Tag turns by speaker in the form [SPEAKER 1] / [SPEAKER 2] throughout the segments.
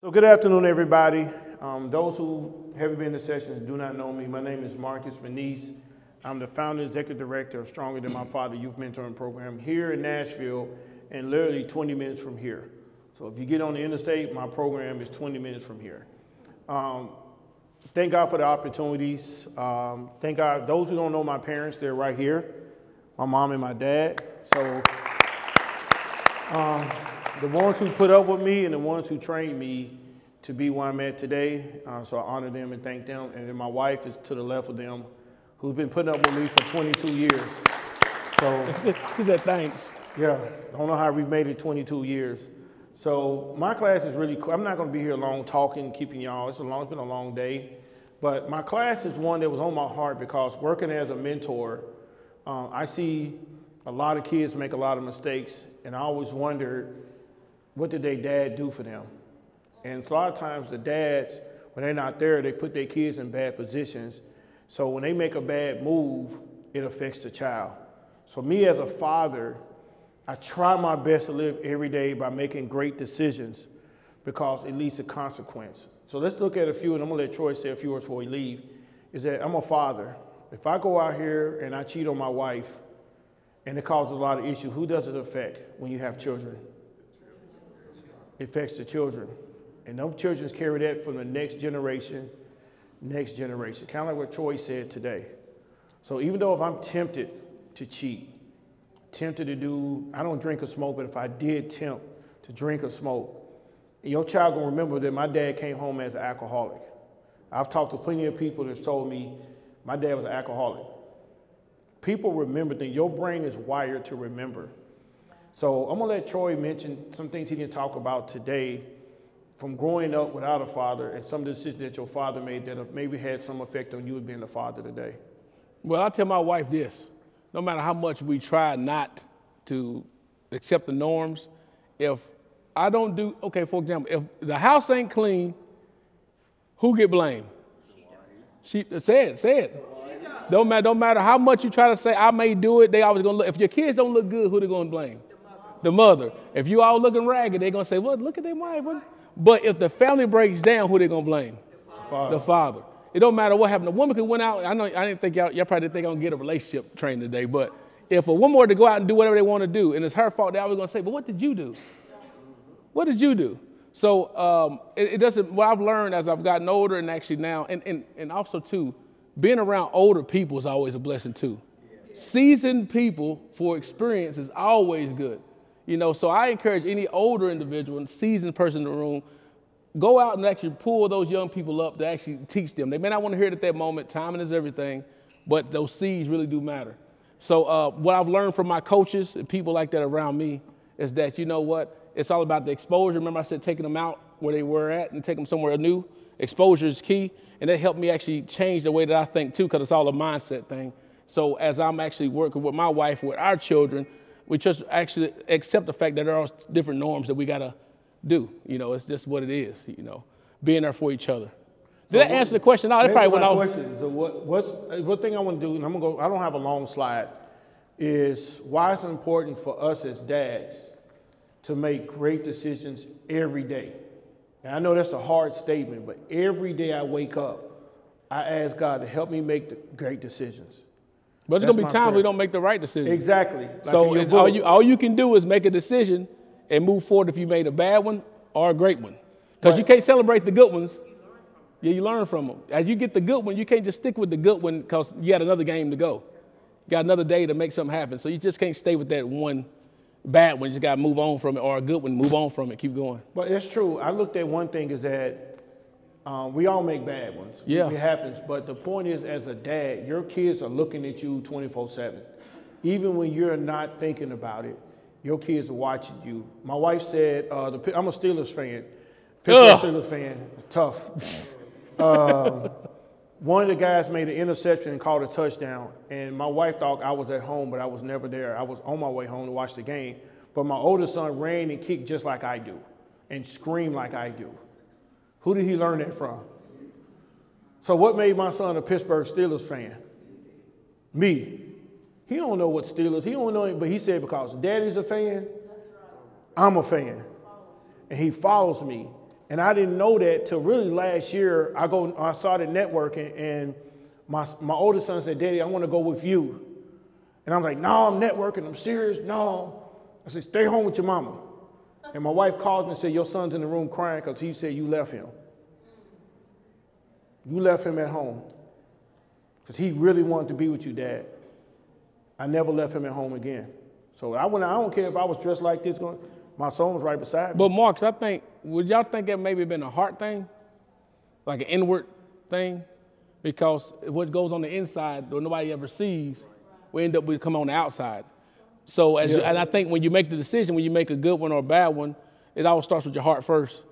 [SPEAKER 1] So good afternoon, everybody. Those who haven't been to sessions do not know me. My name is Meneese. I'm the founder and executive director of Stronger Than My Father Youth Mentoring Program here in Nashville and literally 20 minutes from here. So if you get on the interstate, my program is 20 minutes from here. Thank God for the opportunities. Thank God, those who don't know my parents, they're right here, my mom and my dad. So the ones who put up with me and the ones who trained me to be where I'm at today, so I honor them and thank them. And then my wife is to the left of them, who's been putting up with me for 22 years. So
[SPEAKER 2] she said thanks.
[SPEAKER 1] Yeah, I don't know how we've made it 22 years. So my class is really cool. I'm not going to be here long talking, keeping y'all. It's been a long day. But my class is one that was on my heart because working as a mentor, I see a lot of kids make a lot of mistakes, and I always wondered, what did their dad do for them? And a lot of times the dads, when they're not there, they put their kids in bad positions. So when they make a bad move, it affects the child. So me as a father, I try my best to live every day by making great decisions because it leads to consequence. So let's look at a few, and I'm gonna let Troy say a few words before we leave, is that I'm a father. If I go out here and I cheat on my wife and it causes a lot of issues, who does it affect when you have children? It affects the children. And those children carry that from the next generation, kind of like what Troy said today. So even though if I'm tempted to cheat, tempted to do, I don't drink or smoke, but if I did tempt to drink or smoke, your child gonna remember that my dad came home as an alcoholic. I've talked to plenty of people that's told me my dad was an alcoholic. People remember things. Your brain is wired to remember. So I'm gonna let Troy mention some things he didn't talk about today from growing up without a father and some of the decisions that your father made that have maybe had some effect on you being a father today.
[SPEAKER 2] Well, I tell my wife this, no matter how much we try not to accept the norms, if I don't do, okay, for example, if the house ain't clean, who get blamed? Say it. Don't matter how much you try to say, I may do it, they always gonna look. If your kids don't look good, who they gonna blame? The mother. If you all looking ragged, they gonna say, well, look at their wife. But if the family breaks down, who they gonna blame? The father. It don't matter what happened. A woman could went out, I didn't think y'all probably didn't think I'm gonna get a relationship trained today, but if a woman were to go out and do whatever they want to do, and it's her fault, they always gonna say, but what did you do? What did you do? So it doesn't, what I've learned as I've gotten older and actually now, and also too, being around older people is always a blessing too. Seasoned people for experience is always good. You know, so I encourage any older individual and seasoned person in the room, go out and actually pull those young people up to actually teach them. They may not want to hear it at that moment, timing is everything, but those seeds really do matter. So what I've learned from my coaches and people like that around me is that, you know what, it's all about the exposure. Remember I said taking them out where they were at and take them somewhere new. Exposure is key, and that helped me actually change the way that I think too, because it's all a mindset thing. So as I'm actually working with my wife, with our children, we just actually accept the fact that there are different norms that we gotta do. You know, it's just what it is, you know, being there for each other. Did that answer the question? No, that probably went off.
[SPEAKER 1] So what thing I want to do, and I'm gonna go, I don't have a long slide, is why it's important for us as dads to make great decisions every day. And I know that's a hard statement, but every day I wake up, I ask God to help me make the great decisions.
[SPEAKER 2] But there's gonna be times we don't make the right decision.
[SPEAKER 1] Exactly. Like
[SPEAKER 2] so all you can do is make a decision and move forward if you made a bad one or a great one. Because you can't celebrate the good ones. Yeah, you learn from them. As you get the good one, you can't just stick with the good one because you got another game to go. You got another day to make something happen. So you just can't stay with that one bad one. You just gotta move on from it, or a good one, move on from it, keep going.
[SPEAKER 1] But it's true. I looked at one thing is that we all make bad ones.
[SPEAKER 2] Yeah.
[SPEAKER 1] It happens. But the point is, as a dad, your kids are looking at you 24/7. Even when you're not thinking about it, your kids are watching you. My wife said, I'm a Steelers fan. Steelers fan, tough. One of the guys made an interception and called a touchdown, and my wife thought I was at home, but I was never there. I was on my way home to watch the game. But my oldest son ran and kicked just like I do and screamed like I do. Who did he learn that from? So what made my son a Pittsburgh Steelers fan? Me. He don't know what Steelers, he don't know it, but he said because daddy's a fan, I'm a fan. And he follows me. And I didn't know that till really last year. I started networking, and my oldest son said, Daddy, I want to go with you. And I'm like, no, I'm networking, I'm serious, no. I said, stay home with your mama. And my wife called me and said, your son's in the room crying because he said you left him. You left him at home because he really wanted to be with you, Dad. I never left him at home again. So I don't care if I was dressed like this, my son was right beside me.
[SPEAKER 2] But Marcus, would y'all think that maybe been a heart thing? Like an inward thing? Because what goes on the inside, or nobody ever sees, we end up with come on the outside. So and I think when you make the decision, when you make a good one or a bad one, it always starts with your heart first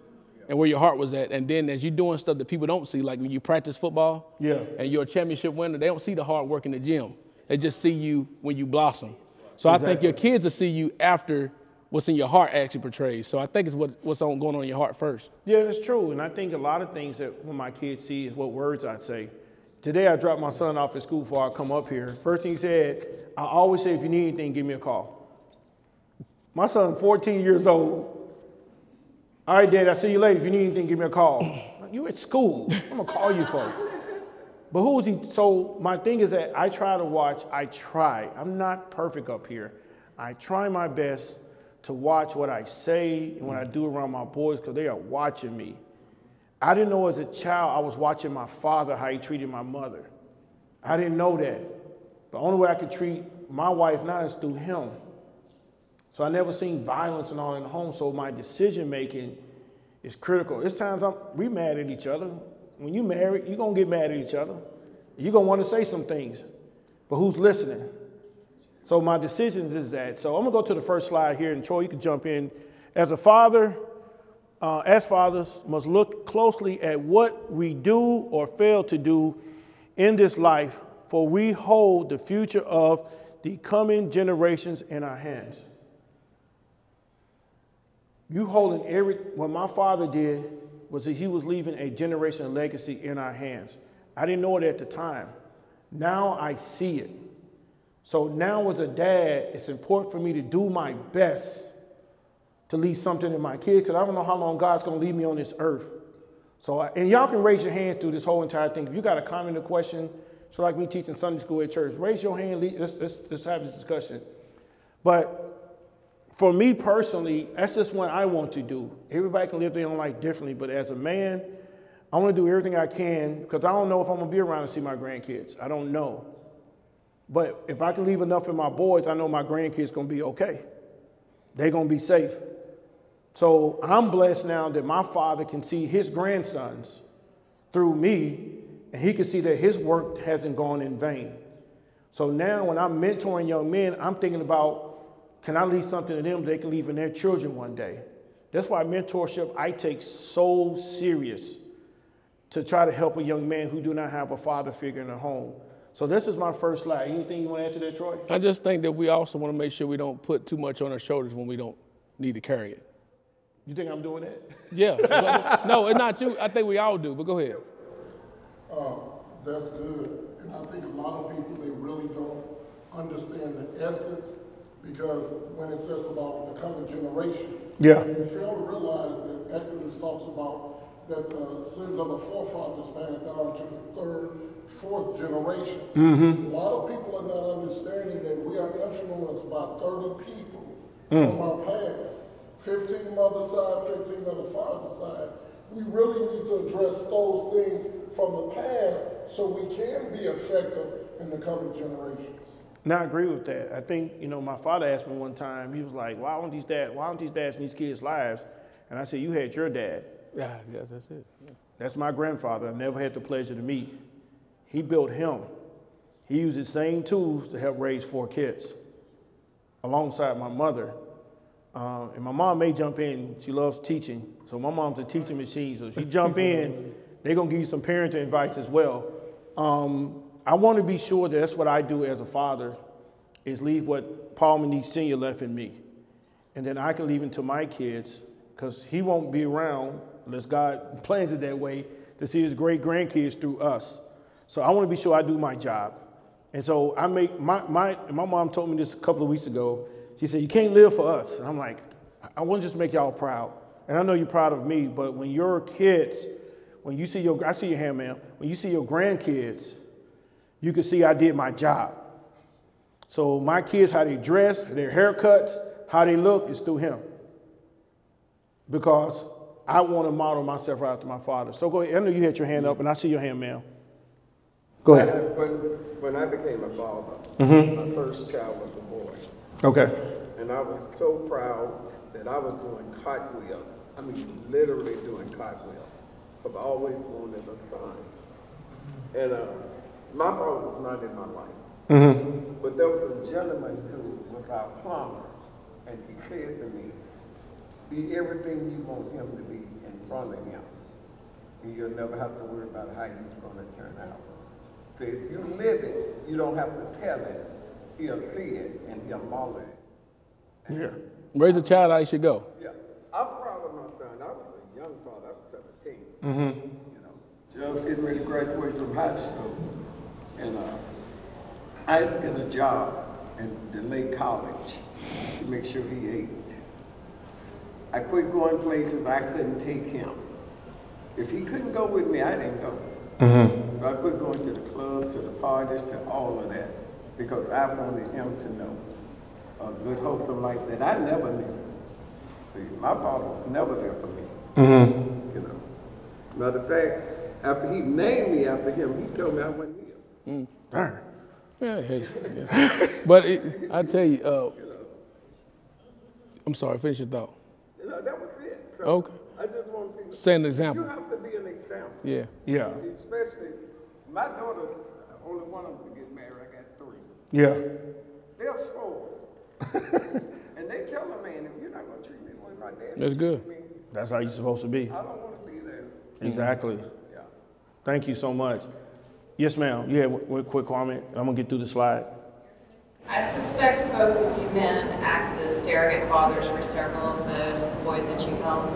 [SPEAKER 2] and where your heart was at. And then as you're doing stuff that people don't see, like when you practice football and you're a championship winner, they don't see the hard work in the gym. They just see you when you blossom. So I think your kids will see you after what's in your heart actually portrays. So I think it's what's going on in your heart first.
[SPEAKER 1] Yeah, that's true. And I think a lot of things that when my kids see is what words I say. Today I dropped my son off at school before I come up here. First thing he said, I always say, if you need anything, give me a call. My son's 14 years old. All right, Dad, I'll see you later. If you need anything, give me a call. You at school. I'm going to call you for. But who is he? So my thing is that I try to watch. I'm not perfect up here. I try my best to watch what I say and what I do around my boys because they are watching me. I didn't know as a child I was watching my father, how he treated my mother. I didn't know that. The only way I could treat my wife now is through him. So I never seen violence and all in the home, so my decision making is critical. There's times we mad at each other. When you married, you're gonna get mad at each other. You're gonna want to say some things, but who's listening? So my decisions is that. So I'm gonna go to the first slide here, and Troy, you can jump in. As a father, as fathers must look closely at what we do or fail to do in this life, for we hold the future of the coming generations in our hands. You holding what my father did was that he was leaving a generational legacy in our hands. I didn't know it at the time. Now I see it. So now as a dad, it's important for me to do my best to leave something in my kids, because I don't know how long God's going to leave me on this earth. So, and y'all can raise your hands through this whole entire thing. If you got a comment or question, so like me teaching Sunday school at church, raise your hand, let's have this discussion. But for me personally, that's just what I want to do. Everybody can live their own life differently, but as a man, I want to do everything I can, because I don't know if I'm going to be around to see my grandkids. I don't know. But if I can leave enough in my boys, I know my grandkids going to be okay. They're going to be safe. So I'm blessed now that my father can see his grandsons through me, and he can see that his work hasn't gone in vain. So now when I'm mentoring young men, I'm thinking about, can I leave something to them they can leave in their children one day? That's why mentorship I take so serious, to try to help a young man who do not have a father figure in their home. So this is my first slide. Anything you want to add to that, Troy?
[SPEAKER 2] I just think that we also want to make sure we don't put too much on our shoulders when we don't need to carry it.
[SPEAKER 1] You think I'm doing that?
[SPEAKER 2] Yeah. No, it's not you. I think we all do, but go ahead.
[SPEAKER 3] That's good. And I think a lot of people, they really don't understand the essence, because when it says about the coming generation, you fail to realize that Exodus talks about that the sins of the forefathers passed down to the third, fourth generations. A lot of people are not understanding that we are influenced by 30 people from our past. 15 mother's side, 15 on the father's side. We really need to address those things from the past so we can be effective in the coming generations.
[SPEAKER 1] Now, I agree with that. I think, my father asked me one time, he was like, why aren't these dads in these kids' lives? And I said, you had your dad.
[SPEAKER 2] Yeah, that's it. Yeah.
[SPEAKER 1] That's my grandfather. I never had the pleasure to meet. He built him. He used the same tools to help raise 4 kids alongside my mother. And my mom may jump in. She loves teaching. So my mom's a teaching machine. So she jump in, they're going to give you some parenting advice as well. I want to be sure that that's what I do as a father, is leave what Paul Meneese Sr. left in me. And then I can leave it to my kids, because he won't be around, unless God plans it that way, to see his great-grandkids through us. So I want to be sure I do my job. And so I make my mom told me this a couple of weeks ago. She said, you can't live for us. And I'm like, I want to just make y'all proud. and I know you're proud of me, but when your kids, when you see your, I see your hand, ma'am, when you see your grandkids, you can see I did my job. So my kids, how they dress, their haircuts, how they look is through him. Because I want to model myself right after my father. So go ahead. I know you had your hand up, and I see your hand, ma'am. Go ahead.
[SPEAKER 4] When I became a father, my first child was a boy.
[SPEAKER 1] Okay.
[SPEAKER 4] And I was so proud that I was doing cartwheels. I mean, literally doing cartwheels. Because I always wanted a son. And my father was not in my life. But there was a gentleman who was our plumber, and he said to me, be everything you want him to be in front of him. And you'll never have to worry about how he's going to turn out. So if you live it, you don't have to tell it. He'll see it and he'll model it.
[SPEAKER 1] Yeah.
[SPEAKER 2] Raise a child how he should go.
[SPEAKER 4] Yeah. I'm proud of my son. I was a young father. I was 17. You know, just getting ready to graduate from high school. And I had to get a job and delay college to make sure he ate. I quit going places I couldn't take him. If he couldn't go with me, I didn't go. So I quit going to the clubs, to the parties, to all of that, because I wanted him to know a good, wholesome life that I never knew. See, my father was never there for me. You know. Matter of fact, after he named me after him, he told me I wasn't his.
[SPEAKER 1] Darn.
[SPEAKER 2] Yeah. But I tell you, I'm sorry, finish your thought.
[SPEAKER 4] You know, that was it. So
[SPEAKER 2] Okay.
[SPEAKER 4] I just want people.
[SPEAKER 2] Set an example.
[SPEAKER 4] You have to be an example.
[SPEAKER 2] Yeah.
[SPEAKER 1] Yeah.
[SPEAKER 4] Especially, my daughter, only one of them could get married. I got 3.
[SPEAKER 1] Yeah.
[SPEAKER 4] They're spoiled. And they tell a man, if you're not going to treat me the way my dad
[SPEAKER 2] That's good.
[SPEAKER 4] treated me,
[SPEAKER 1] That's how you're supposed to be.
[SPEAKER 4] I don't want to be there.
[SPEAKER 1] Exactly.
[SPEAKER 4] Yeah.
[SPEAKER 1] Thank you so much. Yes, ma'am. You had one quick comment. I'm going to get through the slide.
[SPEAKER 5] I suspect both of you men act as surrogate fathers for several of the boys that you help.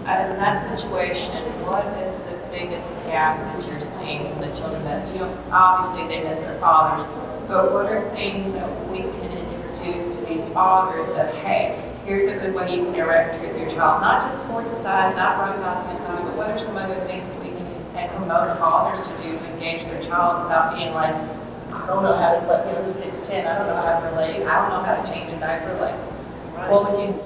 [SPEAKER 5] In that situation, what is the biggest gap that you're seeing in the children that, obviously they miss their fathers, but what are things that we can introduce to these fathers of, hey, here's a good way you can interact with your child, not just sports aside, not broadcasting aside, but what are some other things that we can and promote fathers to do to engage their child without being like, I don't know how to, this kid's 10, I don't know how to relate, I don't know how to change a diaper, what would you?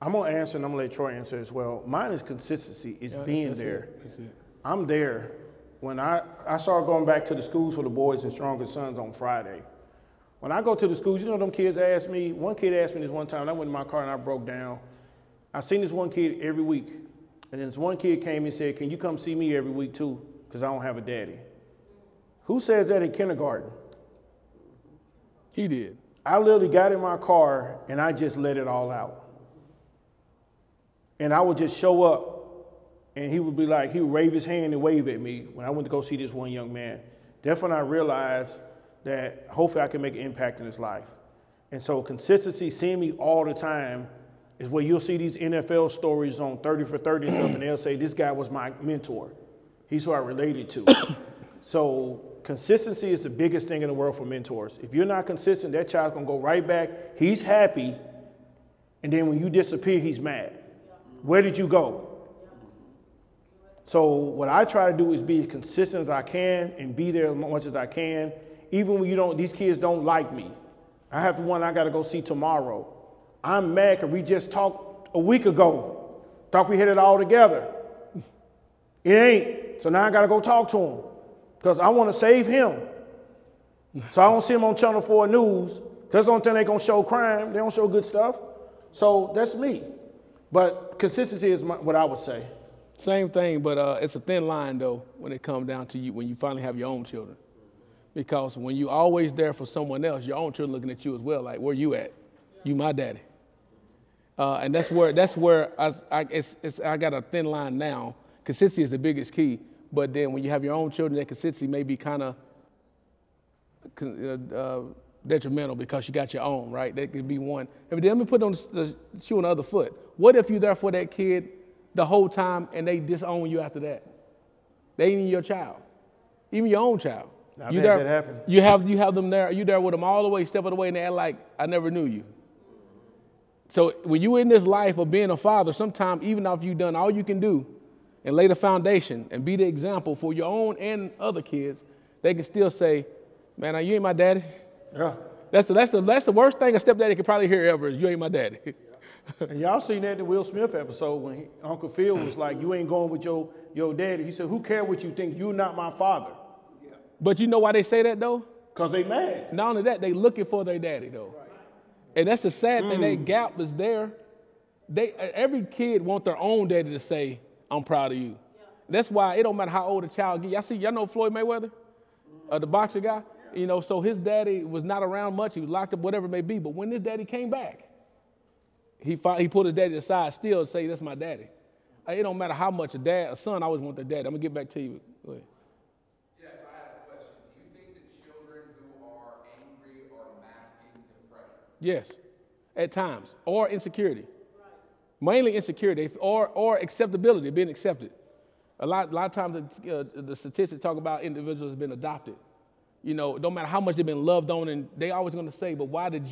[SPEAKER 1] I'm going to answer, and I'm going to let Troy answer as well. Mine is consistency. It's being there.
[SPEAKER 2] That's it.
[SPEAKER 1] I'm there. When I started going back to the schools for the boys and stronger sons on Friday. When I go to the schools, them kids ask me, one kid asked me this one time, I went in my car and I broke down. I seen this one kid every week. And then this one kid came and said, can you come see me every week too? Because I don't have a daddy. Who says that in kindergarten?
[SPEAKER 2] He did.
[SPEAKER 1] I literally got in my car and I just let it all out. And I would just show up and he would be like, he would wave his hand and wave at me when I went to go see this one young man. That's when I realized that hopefully I can make an impact in his life. And so consistency, seeing me all the time, is where you'll see these NFL stories on 30 for 30 and stuff, and they'll say, this guy was my mentor. He's who I related to. So consistency is the biggest thing in the world for mentors. If you're not consistent, that child's gonna go right back. He's happy, and then when you disappear, he's mad. Where did you go? So what I try to do is be as consistent as I can and be there as much as I can, even when these kids don't like me. I have one I gotta go see tomorrow. I'm mad because we just talked a week ago. Thought we had it all together. It ain't. So now I gotta go talk to him because I want to save him. So I don't see him on Channel 4 News. That's the only thing they're gonna show crime. They don't show good stuff. So that's me. But consistency is what I would say.
[SPEAKER 2] Same thing, but it's a thin line though when it comes down to you when you finally have your own children. Because when you're always there for someone else, your own children looking at you as well, like, where you at? You my daddy. And that's where I got a thin line now. Consistency is the biggest key, but then when you have your own children, that consistency may be kind of detrimental because you got your own, right? That could be one. And then let me put on the shoe on the other foot. What if you're there for that kid the whole time and they disown you after that? They ain't even your child, even your own child.
[SPEAKER 1] I've had that happen.
[SPEAKER 2] You have them there. You there with them all the way, step of the way, and they act like I never knew you. So when you're in this life of being a father, sometimes even after you've done all you can do and lay the foundation and be the example for your own and other kids, they can still say, man, you ain't my daddy.
[SPEAKER 1] Yeah.
[SPEAKER 2] That's the worst thing a stepdaddy could probably hear ever is you ain't my daddy.
[SPEAKER 1] And y'all seen that in the Will Smith episode when Uncle Phil was like, you ain't going with your daddy. He said, who care what you think? You're not my father.
[SPEAKER 4] Yeah.
[SPEAKER 2] But you know why they say that though?
[SPEAKER 1] Because they mad.
[SPEAKER 2] Not only that, they looking for their daddy though. Right. And that's the sad thing, that gap is there. Every kid want their own daddy to say, I'm proud of you. Yeah. That's why it don't matter how old a child gets. Y'all know Floyd Mayweather? The boxer guy? You know, so his daddy was not around much. He was locked up, whatever it may be. But when his daddy came back, he pulled his daddy aside still and say, that's my daddy. It don't matter how much a son always want their daddy. I'm going to get back to you. Go ahead.
[SPEAKER 6] Yes, I have a question. Do you think that children who are angry are masking depression?
[SPEAKER 2] Yes, at times. Or insecurity. Right. Mainly insecurity or acceptability, being accepted. A lot of times the statistics talk about individuals have been adopted. You know, no matter how much they've been loved on, and they always going to say, but why did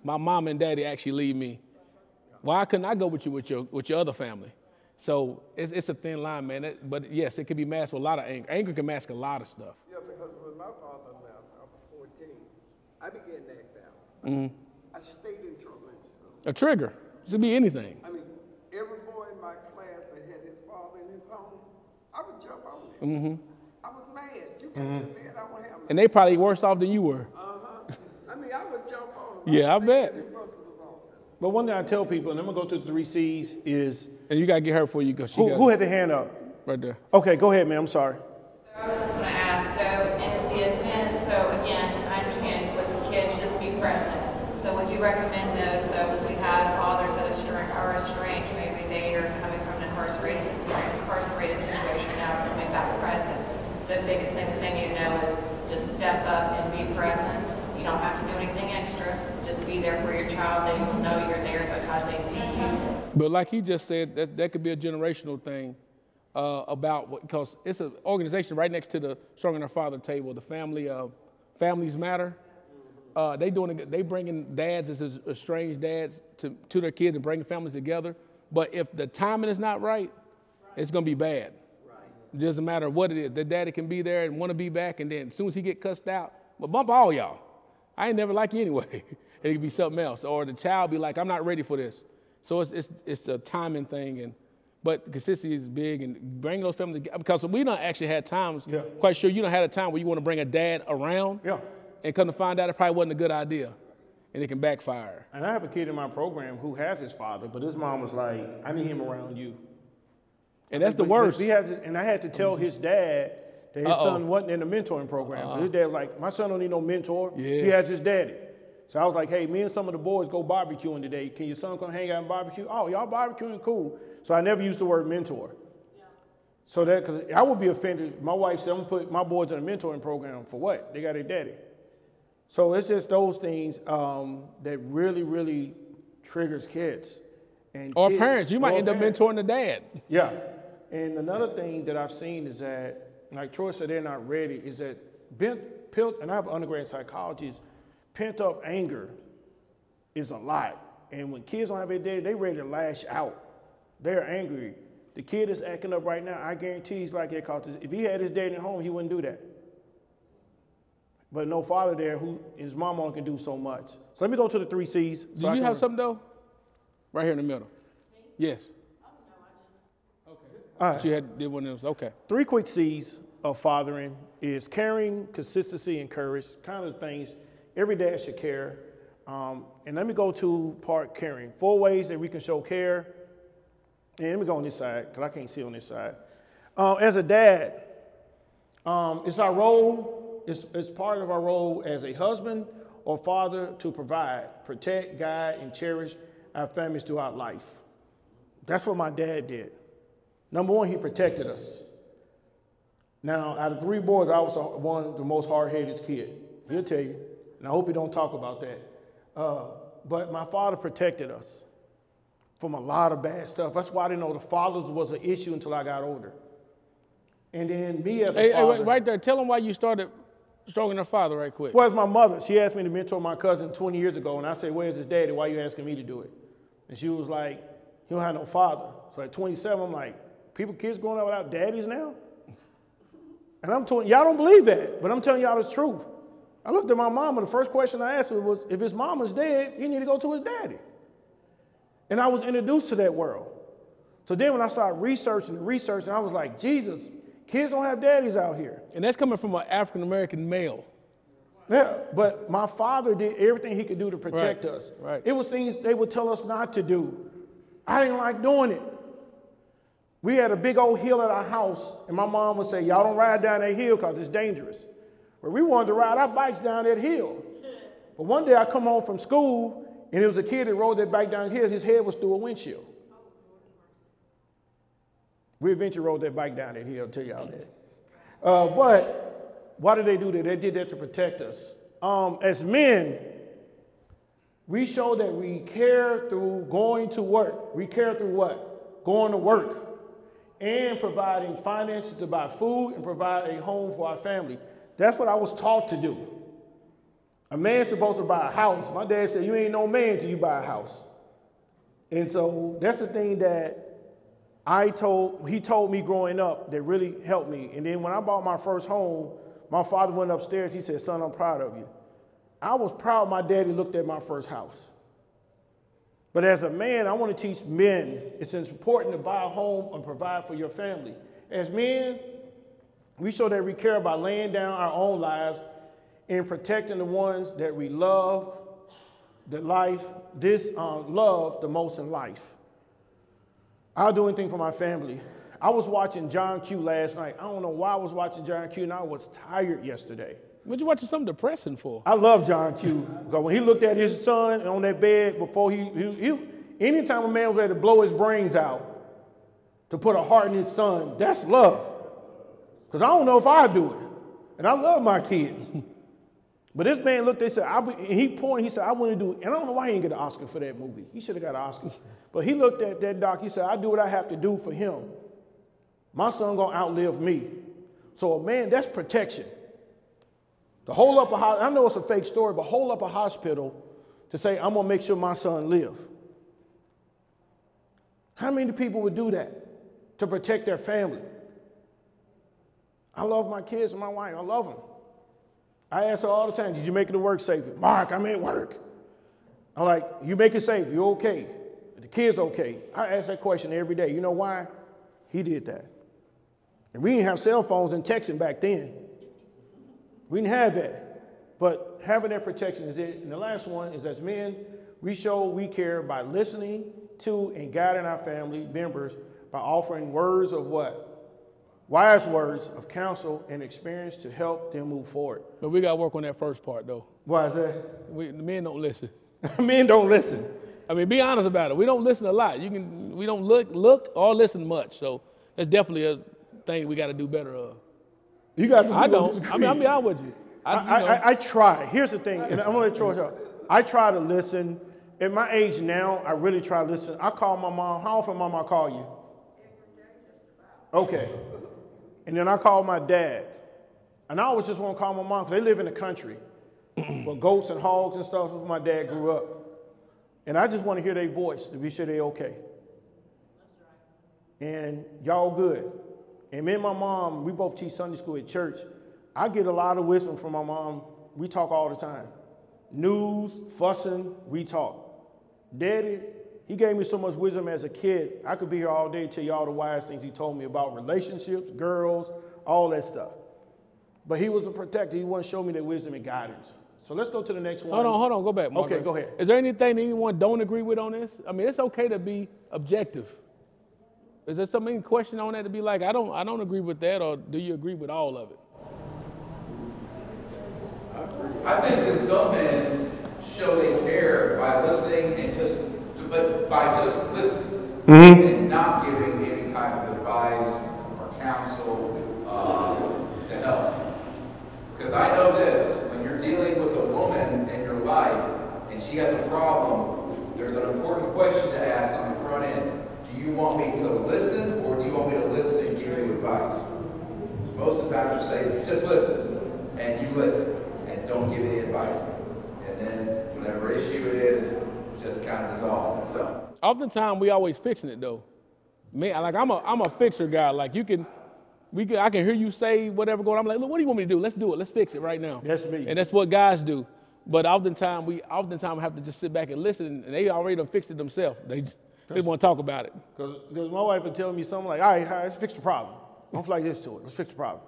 [SPEAKER 2] my mom and daddy actually leave me? Why couldn't I go with you with your other family? So it's a thin line, man. But yes, it can be masked with a lot of anger. Anger can mask a lot of stuff.
[SPEAKER 4] Yeah, because when my father left, I was 14, I began to act out. Mm-hmm. I stayed in trouble in school.
[SPEAKER 2] A trigger. It could be anything.
[SPEAKER 4] I mean, every boy in my class that had his father in his home, I would jump on him. Mm-hmm. I was mad. You got your dad, I want to have my
[SPEAKER 2] And they probably worse off than you were.
[SPEAKER 4] I mean, I would jump on him.
[SPEAKER 2] Yeah, I bet.
[SPEAKER 1] But one thing I tell people, and I'm going to go to the 3 C's, is...
[SPEAKER 2] And you got to get her before you go.
[SPEAKER 1] Who had the hand up?
[SPEAKER 2] Right there.
[SPEAKER 1] Okay, go ahead, ma'am. I'm sorry.
[SPEAKER 5] So I was just going to ask, so in the event, so again, I understand with the kids, just be present. So would you recommend those, so when we have fathers that are estranged, maybe they are coming from an incarcerated situation now, coming back present, the biggest thing that they need to know is just step up and be present. You don't have to do anything extra. Just be there for your child. They will know you're there because they see you.
[SPEAKER 2] But like he just said, that could be a generational thing because it's an organization right next to the Strong Enough Father table, the Families Matter. They bringing dads as estranged dads to their kids and bringing families together. But if the timing is not right, it's going to be bad. Right. It doesn't matter what it is. The daddy can be there and want to be back, and then as soon as he get cussed out, but bump all y'all. I ain't never like you anyway. It could be something else. Or the child be like, I'm not ready for this. So it's a timing thing. But consistency is big, and bring those families together. Because we don't actually had times, quite sure you don't had a time where you want to bring a dad around. Yeah. And come to find out it probably wasn't a good idea. And it can backfire.
[SPEAKER 1] And I have a kid in my program who has his father, but his mom was like, I need him around you.
[SPEAKER 2] And that's the worst.
[SPEAKER 1] And I had to tell his dad that his son wasn't in the mentoring program. His dad was like, my son don't need no mentor. Yeah. He has his daddy. So I was like, hey, me and some of the boys go barbecuing today. Can your son come hang out and barbecue? Oh, y'all barbecuing? Cool. So I never used the word mentor. Yeah. So that, because I would be offended. My wife said, I'm going to put my boys in a mentoring program for what? They got their daddy. So it's just those things that really, really triggers kids.
[SPEAKER 2] Or parents. You might end up mentoring the dad.
[SPEAKER 1] Yeah. And another thing that I've seen is that, like Troy said, they're not ready, is that and I have undergrad in psychology, pent-up anger is a lot. And when kids don't have their daddy, they ready to lash out. They're angry. The kid is acting up right now. I guarantee he's like that because if he had his daddy at home, he wouldn't do that. But no father there who his mom only can do so much. So let me go to the 3 C's.
[SPEAKER 2] Did you have something, though? Right here in the middle. Me? Yes.
[SPEAKER 5] Oh, no,
[SPEAKER 2] okay. All right. She did one of those. Okay.
[SPEAKER 1] 3 quick C's of fathering is caring, consistency, and courage. Kind of things every dad should care. And let me go to part caring. 4 ways that we can show care. And let me go on this side, because I can't see on this side. As a dad, it's our role, it's part of our role as a husband or father to provide, protect, guide, and cherish our families throughout life. That's what my dad did. Number 1, he protected us. Now, out of 3 boys, I was one of the most hard-headed kid. He'll tell you, and I hope he don't talk about that. But my father protected us from a lot of bad stuff. That's why I didn't know the fathers was an issue until I got older. And then me as a father.
[SPEAKER 2] Hey, right there, tell them why you started Strong Enough Father right quick.
[SPEAKER 1] Well, it's my mother. She asked me to mentor my cousin 20 years ago, and I said, where's his daddy? Why are you asking me to do it? And she was like, he don't have no father. So at 27, I'm like, kids growing up without daddies now? And I'm telling y'all don't believe that, but I'm telling y'all the truth. I looked at my mama, the first question I asked her was, if his mama's dead, he need to go to his daddy. And I was introduced to that world. So then when I started researching, I was like, Jesus, kids don't have daddies out here.
[SPEAKER 2] And that's coming from an African-American male.
[SPEAKER 1] Yeah, but my father did everything he could do to protect us.
[SPEAKER 2] Right.
[SPEAKER 1] It was things they would tell us not to do. I didn't like doing it. We had a big old hill at our house, and my mom would say, y'all don't ride down that hill because it's dangerous. But we wanted to ride our bikes down that hill. But one day I come home from school, and there was a kid that rode that bike down the hill. His head was through a windshield. We eventually rode that bike down that hill, I'll tell y'all that. But why did they do that? They did that to protect us. As men, we show that we care through going to work. We care through what? Going to work and providing finances to buy food and provide a home for our family. That's what I was taught to do. A man's supposed to buy a house. My dad said, you ain't no man till you buy a house. And so that's the thing that he told me growing up that really helped me. And then when I bought my first home, my father went upstairs. He said, son, I'm proud of you. I was proud my daddy looked at my first house. But as a man, I want to teach men it's important to buy a home and provide for your family. As men, we show that we care by laying down our own lives and protecting the ones that we love, love the most in life. I'll do anything for my family. I was watching John Q last night. I don't know why I was watching John Q, and I was tired yesterday.
[SPEAKER 2] What you watching something depressing for?
[SPEAKER 1] I love John Q. Because when he looked at his son on that bed before anytime a man was ready to blow his brains out to put a heart in his son, that's love. Because I don't know if I do it. And I love my kids. But this man looked, he said, I want to do it. And I don't know why he didn't get an Oscar for that movie. He should have got an Oscar. But he looked at that doc, he said, I do what I have to do for him. My son gonna outlive me. So man, that's protection. To hold up I know it's a fake story, but hold up a hospital to say, I'm gonna make sure my son live. How many people would do that to protect their family? I love my kids and my wife, I love them. I ask her all the time, did you make it to work safely? Mark, I'm at work. I'm like, you make it safe, you okay? The kid's okay. I ask that question every day. You know why? He did that. And we didn't have cell phones and texting back then. We didn't have that. But having that protection is it. And the last one is as men, we show we care by listening to and guiding our family members by offering words of what? Wise words of counsel and experience to help them move forward.
[SPEAKER 2] But we got to work on that first part, though.
[SPEAKER 1] Why is that?
[SPEAKER 2] The men don't listen.
[SPEAKER 1] Men don't listen.
[SPEAKER 2] I mean, be honest about it. We don't listen a lot. We don't look or listen much. So that's definitely a thing we got to do better of.
[SPEAKER 1] You got to.
[SPEAKER 2] I don't. I mean, I'll be honest with you.
[SPEAKER 1] I try. Here's the thing, and I'm going to throw it out. I try to listen. At my age now, I really try to listen. I call my mom. How often, Mom, I call you? Okay. And then I call my dad. And I always just want to call my mom because they live in the country. With goats and hogs and stuff, where my dad grew up. And I just want to hear their voice to be sure they're okay. That's right. And y'all good. And me and my mom, we both teach Sunday school at church. I get a lot of wisdom from my mom. We talk all the time. News, fussing, we talk. Daddy, he gave me so much wisdom as a kid. I could be here all day and tell you all the wise things he told me about relationships, girls, all that stuff. But he was a protector. He wanted to show me that wisdom and guidance. So let's go to the next one.
[SPEAKER 2] Hold on, go back, Mark.
[SPEAKER 1] Okay, go ahead.
[SPEAKER 2] Is there anything anyone don't agree with on this? I mean, it's okay to be objective. Is there any question on that to be like, I don't agree with that, or do you agree with all of it?
[SPEAKER 6] I think that some men show they care by listening and by just listening and not giving any type of advice or counsel to help. Because I know this, when you're dealing with a woman in your life and she has a problem, there's an important question to ask on the front end. Do you want me to listen, or do you want me to listen and give you advice? Most of the time you say, just listen, and you listen, and don't give any advice. And then whatever issue it is, just kind of dissolves itself.
[SPEAKER 2] Oftentimes we always fixing it though. Me, like I'm a fixer guy. Like I can hear you say whatever going on. I'm like, look, what do you want me to do? Let's do it. Let's fix it right now.
[SPEAKER 1] That's me.
[SPEAKER 2] And that's what guys do. But oftentimes we have to just sit back and listen, and they already done fixed it themselves. They want to talk about it.
[SPEAKER 1] Because my wife would tell me something like, all right, let's fix the problem. Don't feel like this to it. Let's fix the problem.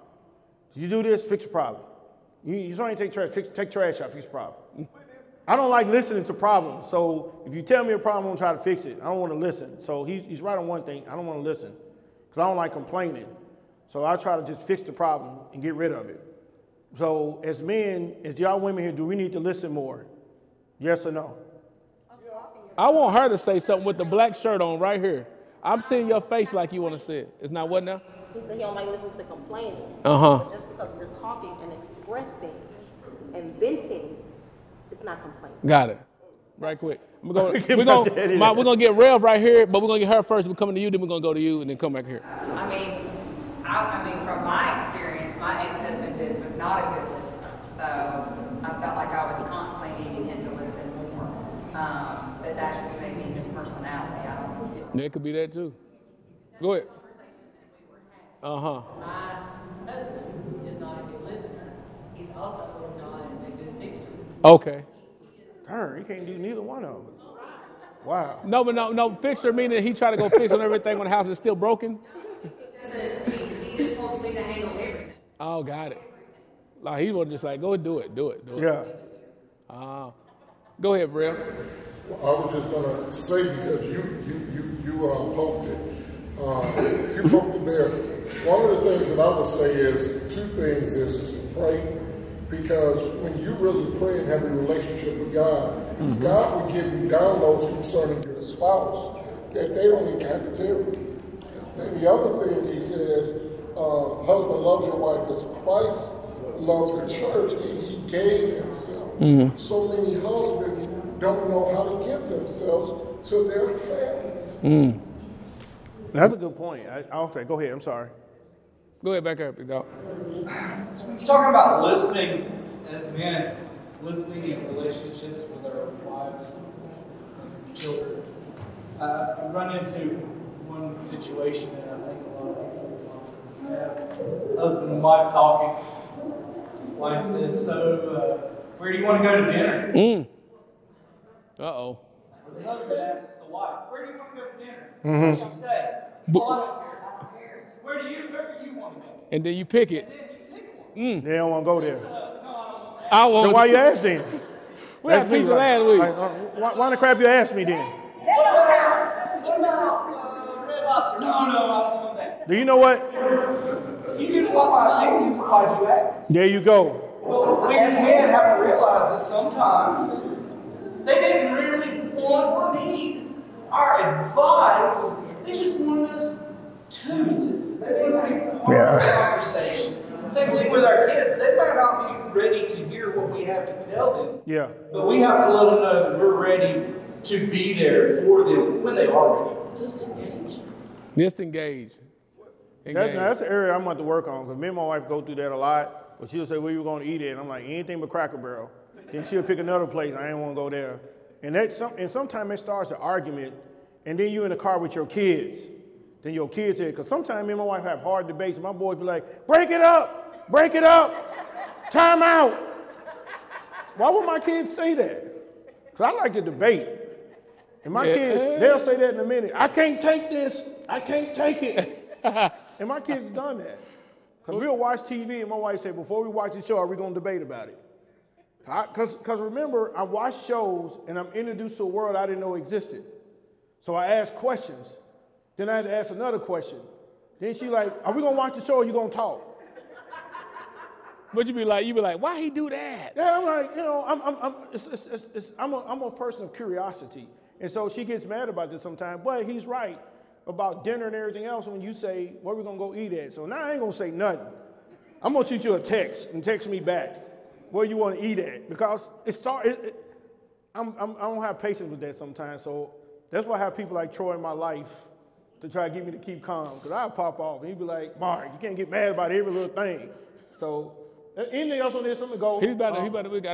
[SPEAKER 1] You do this, fix the problem. You don't take trash, take trash out, fix the problem. I don't like listening to problems. So if you tell me a problem, I'm going to try to fix it. I don't want to listen. So he's right on one thing. I don't want to listen because I don't like complaining. So I try to just fix the problem and get rid of it. So as men, as y'all women here, do we need to listen more? Yes or no?
[SPEAKER 2] I want her to say something with the black shirt on right here. I'm seeing your face like you want to say it. It's not what now?
[SPEAKER 7] He said he don't like listening to complaining.
[SPEAKER 2] But
[SPEAKER 7] just because we're talking and expressing and venting, it's not complaining.
[SPEAKER 2] Got it. Right quick. We're gonna get Rev right here, but we're gonna get her first. We're coming to you, then we're gonna go to you, and then come back here.
[SPEAKER 8] I mean, from my experience, my ex-husband was not a good listener, so I felt like I was constantly needing him to listen more. But that's just maybe his personality. I don't know.
[SPEAKER 2] Yeah, it could be that too. Go ahead.
[SPEAKER 9] My husband is not a good listener. He's also not a good fixer.
[SPEAKER 2] Okay.
[SPEAKER 1] Darn, you can't do neither one of them. Wow.
[SPEAKER 2] No, fixer meaning he tried to go fix on everything when the house is still broken?
[SPEAKER 9] He just wants me to handle everything.
[SPEAKER 2] Oh, got it. Like he was just like, go do it.
[SPEAKER 1] Yeah.
[SPEAKER 2] Go ahead, Rev.
[SPEAKER 3] Well, I was just gonna say because you poked it. You poked the bear. One of the things that I would say is two things is to pray. Because when you really pray and have a relationship with God, God will give you downloads concerning your spouse that they don't even have to tell you. And the other thing he says, husband loves your wife as Christ loved the church and he gave himself. So many husbands don't know how to give themselves to their families.
[SPEAKER 1] That's a good point. I'll say, go ahead, I'm sorry.
[SPEAKER 2] Go ahead, back up, big dog.
[SPEAKER 10] So when you're talking about listening as men, listening in relationships with our wives and children, I run into one situation that I think a lot of people have husband and wife talking. Wife says, so where do you want to go to dinner?
[SPEAKER 2] Uh-oh.
[SPEAKER 10] Or the husband asks the wife, where do you want to go to dinner? What does she say? Well, I don't care. Wherever you want to go.
[SPEAKER 2] And then you pick it.
[SPEAKER 10] And then you pick one.
[SPEAKER 1] They don't want to go there.
[SPEAKER 10] No, I don't want that.
[SPEAKER 2] I want.
[SPEAKER 1] Then why you ask then?
[SPEAKER 2] We had pizza last week.
[SPEAKER 1] Why the crap you ask me then?
[SPEAKER 10] What about Red Lobster? No, I don't want that.
[SPEAKER 1] Do you know what?
[SPEAKER 10] If you didn't want my opinion, why'd you ask?
[SPEAKER 1] There you go.
[SPEAKER 10] Well, we as men have to realize that sometimes they didn't really want or need our advice. They just wanted us to listen. They wanted to be part of the conversation. Same thing with our kids. They might not be ready to hear what we have to tell them.
[SPEAKER 1] Yeah.
[SPEAKER 10] But we have to let them know that we're ready to be there for them when they are ready.
[SPEAKER 9] Just engage.
[SPEAKER 2] Just engage.
[SPEAKER 1] That's an area I'm going to work on because me and my wife go through that a lot. But she'll say, where you going to eat at? And I'm like, anything but Cracker Barrel. Then she'll pick another place. I ain't want to go there. And sometimes it starts an argument. And then you're in the car with your kids. Then your kids say, because sometimes me and my wife have hard debates. And my boys be like, break it up. Time out. Why would my kids say that? Because I like to debate. And my kids, they'll say that in a minute. I can't take this. I can't take it. And my kids have done that. Because we'll watch TV and my wife say, before we watch the show, are we going to debate about it? Because remember, I watch shows and I'm introduced to a world I didn't know existed. So I ask questions. Then I had to ask another question. Then she like, are we going to watch the show or you going to talk?
[SPEAKER 2] But you be like, why he do that?
[SPEAKER 1] Yeah, I'm like, you know, I'm a person of curiosity. And so she gets mad about this sometimes, but he's right about dinner and everything else when you say, where we going to go eat at? So now I ain't going to say nothing. I'm going to shoot you a text and text me back where you want to eat at because I don't have patience with that sometimes. So that's why I have people like Troy in my life to try to get me to keep calm because I'll pop off and he'd be like, Mark, you can't get mad about every little thing. So anything else on this? Something to go.
[SPEAKER 2] I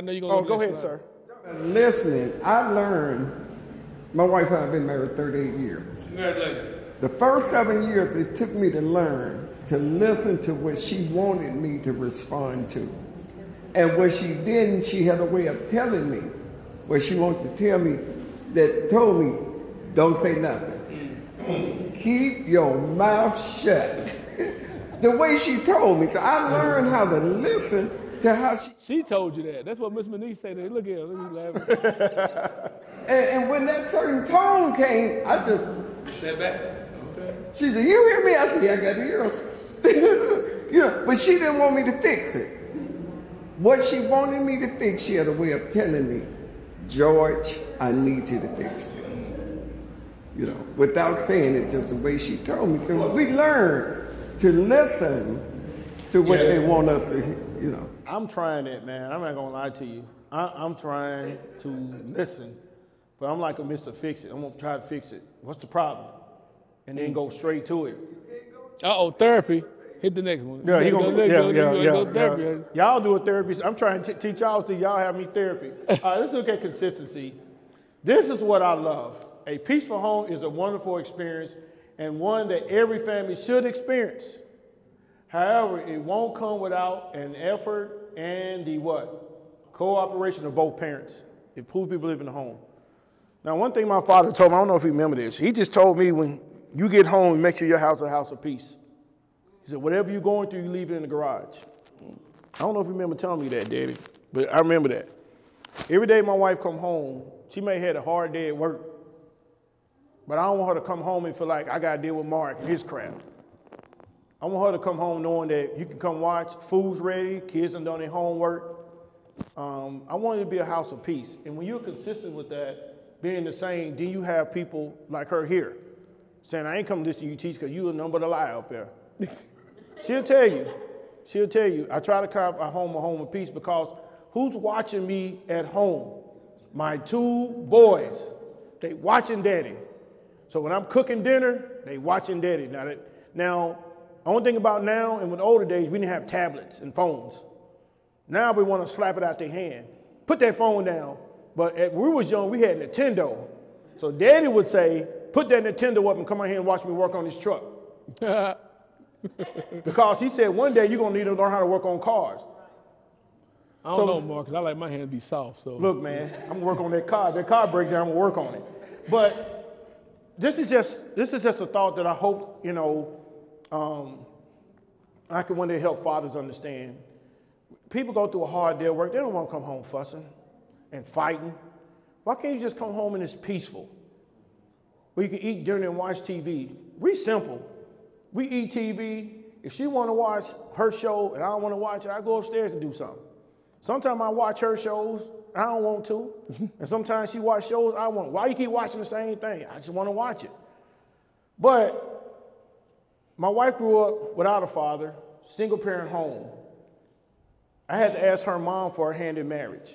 [SPEAKER 2] know you're going to
[SPEAKER 1] go ahead, sir.
[SPEAKER 11] Listening, I learned
[SPEAKER 4] My wife and I have been married 38 years.
[SPEAKER 2] Congratulations.
[SPEAKER 4] The first 7 years, it took me to learn to listen to what she wanted me to respond to. And what she didn't, she had a way of telling me what she wanted to tell me that told me, don't say nothing. Keep your mouth shut. The way she told me. So I learned how to listen to how
[SPEAKER 2] she told you that. That's what Miss Meneese said. Look at her. Look at her.
[SPEAKER 4] and when that certain tone came, I just
[SPEAKER 2] step back. Okay.
[SPEAKER 4] She said, you hear me? I said, yeah, I got to hear her. You know, but she didn't want me to fix it. What she wanted me to fix, she had a way of telling me, George, I need you to fix this. You know, without saying it, just the way she told me. So we learned to listen to what they want us to hear, you know.
[SPEAKER 1] I'm trying it, man. I'm not going to lie to you. I'm trying to listen, but I'm like a Mr. Fix It. I'm going to try to fix it. What's the problem? And then go straight to it.
[SPEAKER 2] Uh-oh, therapy. Hit the next one.
[SPEAKER 1] Yeah, he gonna go therapy.
[SPEAKER 2] Yeah.
[SPEAKER 1] Y'all do a therapy. I'm trying to teach y'all so y'all have me therapy. All right, let's look at consistency. This is what I love. A peaceful home is a wonderful experience and one that every family should experience. However, it won't come without an effort and the what? Cooperation of both parents. If two people live in the home. Now, one thing my father told me, I don't know if you remember this. He just told me when you get home, make sure your house is a house of peace. He said, whatever you're going through, you leave it in the garage. I don't know if you remember telling me that, Daddy, but I remember that. Every day my wife come home, she may have had a hard day at work, but I don't want her to come home and feel like I got to deal with Mark and his crap. I want her to come home knowing that you can come watch, food's ready, kids done their homework. I want it to be a house of peace. And when you're consistent with that, being the same, then you have people like her here saying, I ain't coming to listen to you teach because you a number to lie up there. She'll tell you. She'll tell you. I try to carve a home of peace because who's watching me at home? My two boys. They watching Daddy. So when I'm cooking dinner, they watching Daddy. Now, only thing about now and with older days, we didn't have tablets and phones. Now we want to slap it out their hand. Put that phone down. But when we was young, we had Nintendo. So Daddy would say, put that Nintendo up and come out here and watch me work on this truck. Because he said one day you're going to need to learn how to work on cars.
[SPEAKER 2] I don't know, Mark, because I like my hand to be soft. So
[SPEAKER 1] look, man, I'm going to work on that car. If that car breaks down, I'm going to work on it. But this is just a thought that I hope, you know, I can one day help fathers understand. People go through a hard day at work. They don't want to come home fussing and fighting. Why can't you just come home and it's peaceful? Where you can eat dinner and watch TV. We simple. We eat TV. If she want to watch her show and I don't want to watch it, I go upstairs and do something. Sometimes I watch her shows, I don't want to. And sometimes she watch shows I want. Why you keep watching the same thing? I just want to watch it. But my wife grew up without a father, single parent home. I had to ask her mom for her hand in marriage.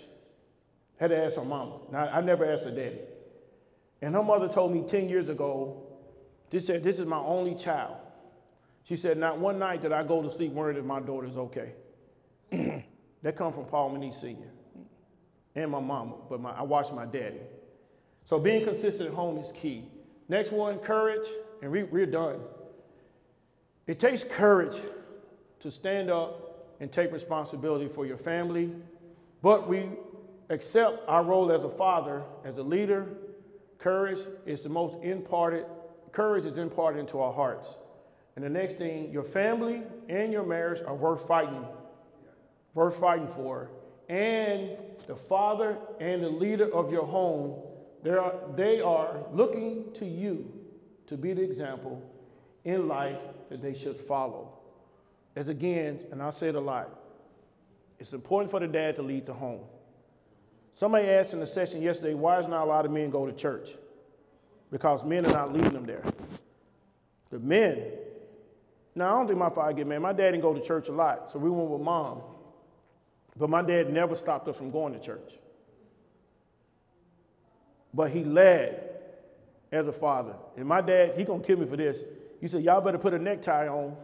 [SPEAKER 1] I had to ask her mama. Now, I never asked her daddy. And her mother told me 10 years ago, she said, this is my only child. She said, not one night did I go to sleep worried if my daughter's okay. That come from Paul Meneese Sr. and my mama, but I watched my daddy. So being consistent at home is key. Next one, courage, and we're done. It takes courage to stand up and take responsibility for your family, but we accept our role as a father, as a leader. Courage is imparted into our hearts. And the next thing, your family and your marriage are worth fighting for. And the father and the leader of your home, they are looking to you to be the example in life that they should follow. As again, and I say it a lot, it's important for the dad to lead the home. Somebody asked in the session yesterday, why is not a lot of men go to church? Because men are not leading them there. The men, now I don't think my father get mad. My dad didn't go to church a lot, so we went with mom. But my dad never stopped us from going to church. But he led as a father. And my dad, he gonna kill me for this. He said, y'all better put a necktie on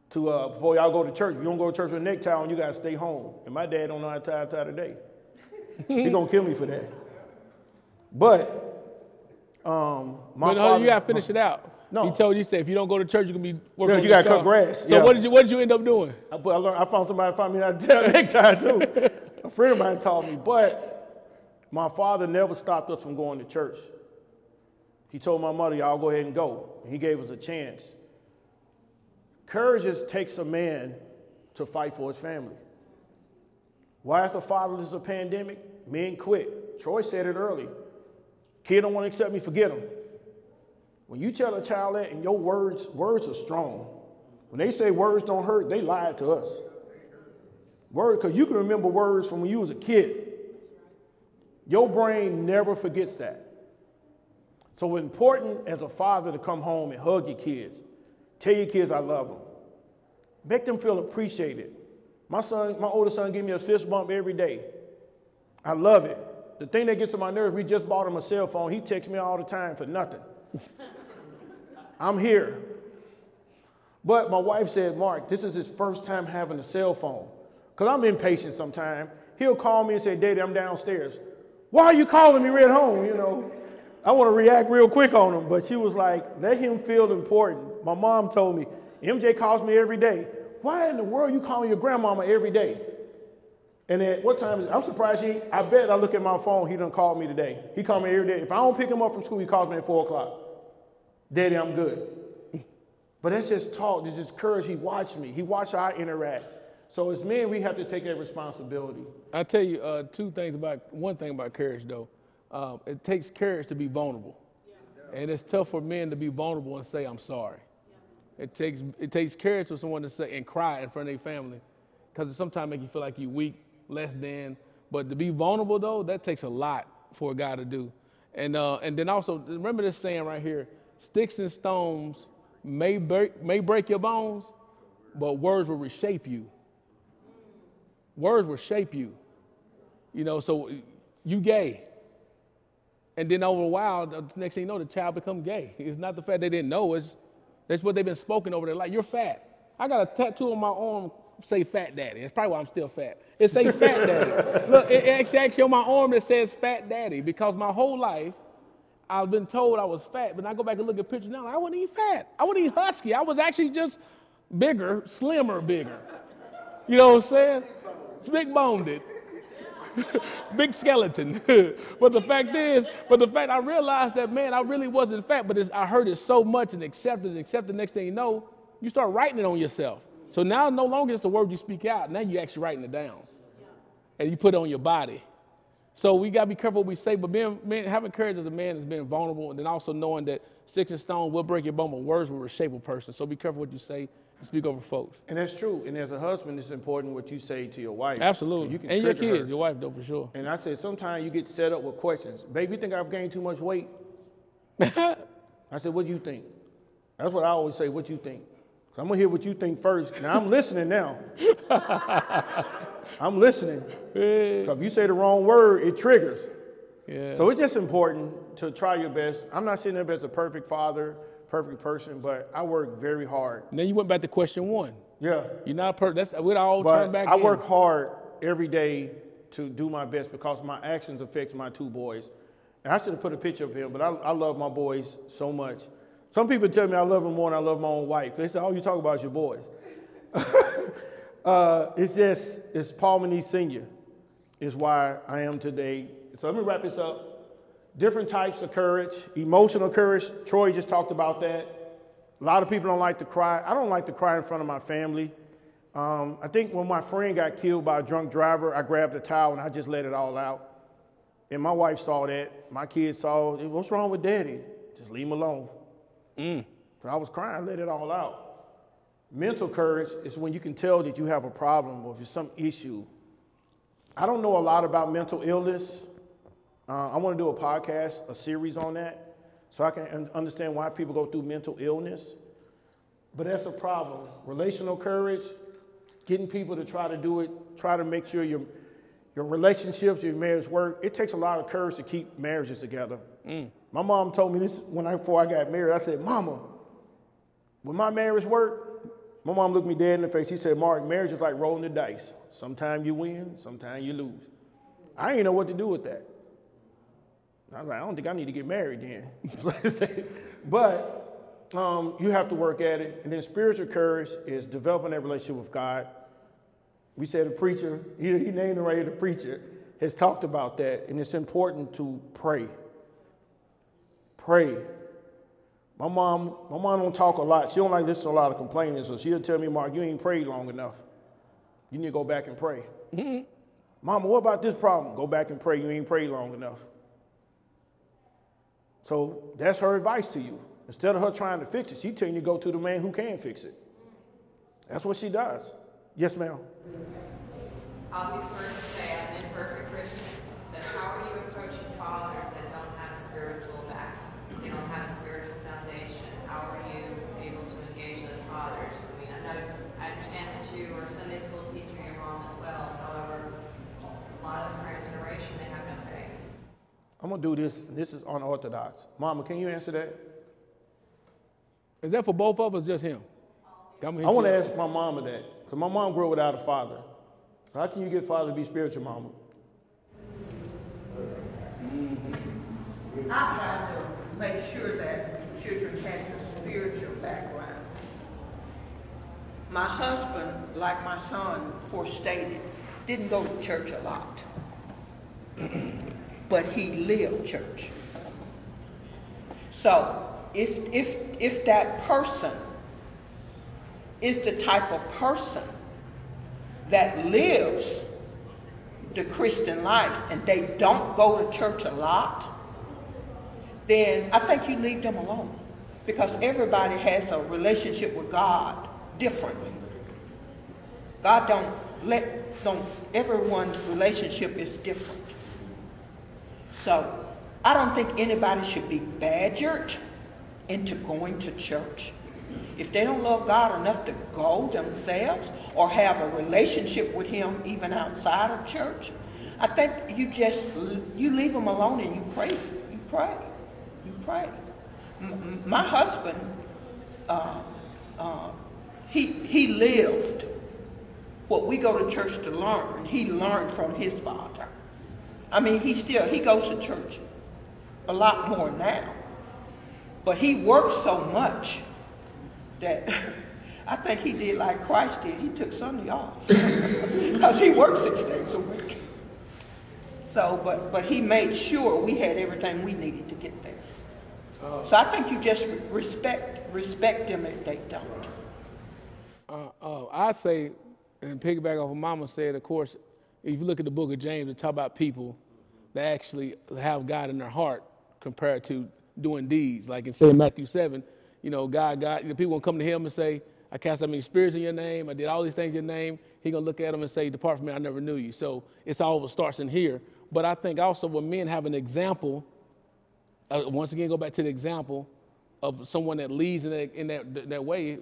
[SPEAKER 1] before y'all go to church. If you don't go to church with a necktie on, you gotta stay home. And my dad don't know how to tie a tie today. He gonna kill me for that. But
[SPEAKER 2] But no, you gotta finish it out.
[SPEAKER 1] No.
[SPEAKER 2] He told you, he said, if you don't go to church, you're gonna be working on
[SPEAKER 1] you
[SPEAKER 2] your
[SPEAKER 1] gotta cut
[SPEAKER 2] car.
[SPEAKER 1] grass.
[SPEAKER 2] So what did you end up doing?
[SPEAKER 1] I found somebody to find me that necktie too. A friend of mine taught me, but my father never stopped us from going to church. He told my mother, y'all go ahead and go. He gave us a chance. Courage just takes a man to fight for his family. Why is the fatherless a pandemic? Men quit. Troy said it early. Kid don't want to accept me, forget him. When you tell a child that and your words are strong. When they say words don't hurt, they lied to us. Words, because you can remember words from when you was a kid. Your brain never forgets that. So it's important as a father to come home and hug your kids. Tell your kids I love them. Make them feel appreciated. My older son gives me a fist bump every day. I love it. The thing that gets on my nerves, we just bought him a cell phone. He texts me all the time for nothing. I'm here. But my wife said, Mark, this is his first time having a cell phone. Because I'm impatient sometimes. He'll call me and say, Daddy, I'm downstairs. Why are you calling me right at home? You know, I want to react real quick on him. But she was like, let him feel important. My mom told me, MJ calls me every day. Why in the world are you calling your grandmama every day? And at what time is it? I'm surprised I bet I look at my phone, he done called me today. He called me every day. If I don't pick him up from school, he calls me at 4 o'clock. Daddy, I'm good. But that's just talk, it's just courage. He watched me. He watched how I interact. So as men, we have to take that responsibility.
[SPEAKER 2] I'll tell you one thing about courage though. It takes courage to be vulnerable. Yeah. And it's tough for men to be vulnerable and say, I'm sorry. Yeah. It takes courage for someone to say and cry in front of their family. Because it sometimes make you feel like you're weak, less than. But to be vulnerable though, that takes a lot for a guy to do. And then also, remember this saying right here, sticks and stones may break your bones, but words will reshape you. Words will shape you. You know, so you gay. And then over a while, the next thing you know, the child becomes gay. It's not the fact they didn't know, that's what they've been spoken over their life. You're fat. I got a tattoo on my arm, say fat daddy. That's probably why I'm still fat. It say fat daddy. Look, it actually on my arm that says fat daddy because my whole life, I've been told I was fat, but I go back and look at pictures now, I wasn't even fat. I wasn't even husky. I was actually just bigger, slimmer, bigger. You know what I'm saying? It's big boned. Big skeleton. but the fact I realized that, man, I really wasn't fat, but I heard it so much and accepted. The next thing you know, you start writing it on yourself. So now no longer it's the word you speak out. Now you're actually writing it down. And you put it on your body. So we got to be careful what we say, but having courage as a man is being vulnerable, and then also knowing that sticks and stones will break your bone, but words will reshape a person. So be careful what you say and speak over folks.
[SPEAKER 1] And that's true. And as a husband, it's important what you say to your wife.
[SPEAKER 2] Absolutely. And your kids, your wife, though, for sure.
[SPEAKER 1] And I said, sometimes you get set up with questions. Baby, you think I've gained too much weight? I said, what do you think? That's what I always say, what you think? I'm going to hear what you think first. Now, I'm listening now. I'm listening. Because if you say the wrong word, it triggers. Yeah. So it's just important to try your best. I'm not sitting there as a perfect father, perfect person, but I work very hard.
[SPEAKER 2] And then you went back to question one.
[SPEAKER 1] Yeah.
[SPEAKER 2] You're not a perfect. That's we'd all turn back.
[SPEAKER 1] I work hard every day to do my best because my actions affect my 2 boys. And I should have put a picture of him, but I love my boys so much. Some people tell me I love them more than I love my own wife. They say, all you talk about is your boys. It's Paul Meneese Sr. is why I am today. So let me wrap this up. Different types of courage. Emotional courage. Troy just talked about that. A lot of people don't like to cry. I don't like to cry in front of my family. I think when my friend got killed by a drunk driver, I grabbed a towel and I just let it all out. And my wife saw that. My kids saw, what's wrong with daddy? Just leave him alone. So I was crying, let it all out. Mental courage is when you can tell that you have a problem or if there's some issue. I don't know a lot about mental illness. I want to do a podcast, a series on that, so I can understand why people go through mental illness. But that's a problem. Relational courage, getting people to try to do it, try to make sure your relationships, your marriage work. It takes a lot of courage to keep marriages together. My mom told me this before I got married. I said, Mama, will my marriage work? My mom looked me dead in the face. She said, Mark, marriage is like rolling the dice. Sometimes you win, sometimes you lose. I didn't know what to do with that. I was like, I don't think I need to get married then. But you have to work at it. And then spiritual courage is developing that relationship with God. We said a preacher, he named him right here, the preacher, has talked about that. And it's important to pray. Pray. My mom don't talk a lot. She don't like listen to a lot of complaining. So she'll tell me, Mark, you ain't prayed long enough. You need to go back and pray. Mm-hmm. Mama, what about this problem? Go back and pray. You ain't prayed long enough. So that's her advice to you. Instead of her trying to fix it, she's telling you to go to the man who can fix it. That's what she does. Yes, ma'am.
[SPEAKER 5] I'll be the first to say I'm an imperfect Christian, but how are you approaching fathers that don't have a spiritual background? They don't have a spiritual foundation. How are you able to engage those fathers? I mean, I understand that you are a Sunday school teacher, your mom as well. However, a lot of the current generation, they have no faith.
[SPEAKER 1] I'm going to do this. This is unorthodox. Mama, can you answer that?
[SPEAKER 2] Is that for both of us, just him?
[SPEAKER 1] I want to ask my mama that, because my mom grew up without a father. So how can you get father to be spiritual, mama?
[SPEAKER 11] I try to make sure that children have a spiritual background. My husband, like my son forestated, didn't go to church a lot, but he lived church. So if that person is the type of person that lives the Christian life and they don't go to church a lot, then I think you leave them alone, because everybody has a relationship with God differently. God everyone's relationship is different. So I don't think anybody should be badgered into going to church. If they don't love God enough to go themselves or have a relationship with him even outside of church, I think you leave them alone and you pray. You pray. You pray. My husband, he lived what we go to church to learn. He learned from his father. I mean, he goes to church a lot more now. But he worked so much that I think he did like Christ did. He took Sunday off because he worked 6 days a week. So, but he made sure we had everything we needed to get there. So I think you just respect them if they don't.
[SPEAKER 2] I'd say, and piggyback off what Mama said, of course, if you look at the book of James, it talk about people that actually have God in their heart compared to doing deeds. Like in say Matthew 7, God, people will come to him and say, I cast out many spirits in your name. I did all these things in your name. He's going to look at them and say, depart from me, I never knew you. So it's all starts in here. But I think also when men have an example, once again, go back to the example of someone that leads in that way,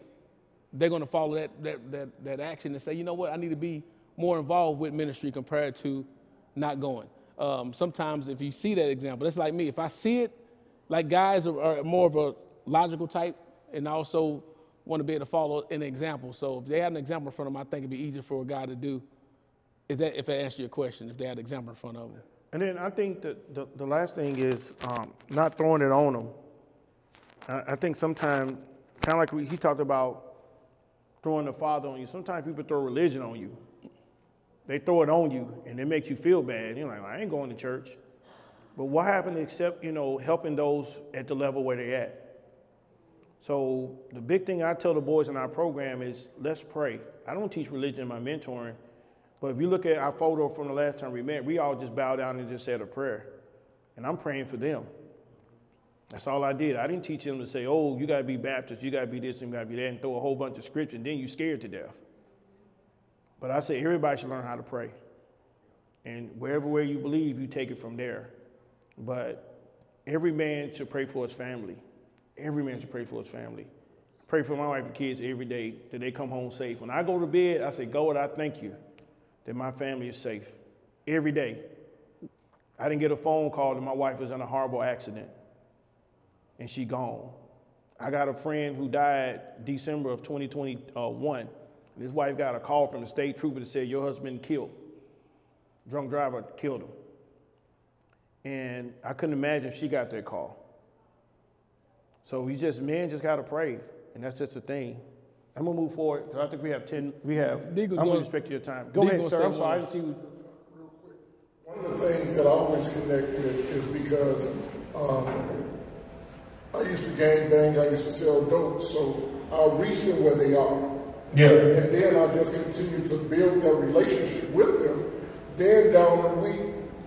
[SPEAKER 2] they're going to follow that action and say, you know what, I need to be more involved with ministry compared to not going. Sometimes if you see that example, it's like me. If I see it, like guys are more of a logical type and also want to be able to follow an example. So if they had an example in front of them, I think it'd be easier for a guy to do. If I answer your question, if they had an example in front of them.
[SPEAKER 1] And then I think that the last thing is not throwing it on them. I think sometimes, kind of like he talked about throwing the father on you, sometimes people throw religion on you. They throw it on you and it makes you feel bad. You're like, I ain't going to church. But what happened except, helping those at the level where they're at? So the big thing I tell the boys in our program is let's pray. I don't teach religion in my mentoring, but if you look at our photo from the last time we met, we all just bowed down and just said a prayer. And I'm praying for them. That's all I did. I didn't teach them to say, oh, you got to be Baptist, you got to be this, and you got to be that, and throw a whole bunch of scripture, and then you're scared to death. But I say everybody should learn how to pray. And wherever you believe, you take it from there. But every man should pray for his family. Every man should pray for his family. Pray for my wife and kids every day that they come home safe. When I go to bed, I say, God, I thank you that my family is safe. Every day. I didn't get a phone call that my wife was in a horrible accident and she gone. I got a friend who died December of 2021. And his wife got a call from the state trooper that said, your husband killed. Drunk driver killed him. And I couldn't imagine if she got that call. So men just got to pray. And that's just the thing. I'm going to move forward because I think we have I'm going to respect your time. Go ahead, sir. I'm sorry. I didn't see you.
[SPEAKER 3] Real quick. One of the things that I always connect with is because I used to gang bang, I used to sell dope, so I reached them where they are. Yeah. And then I just continue to build that relationship with them. Then down the week,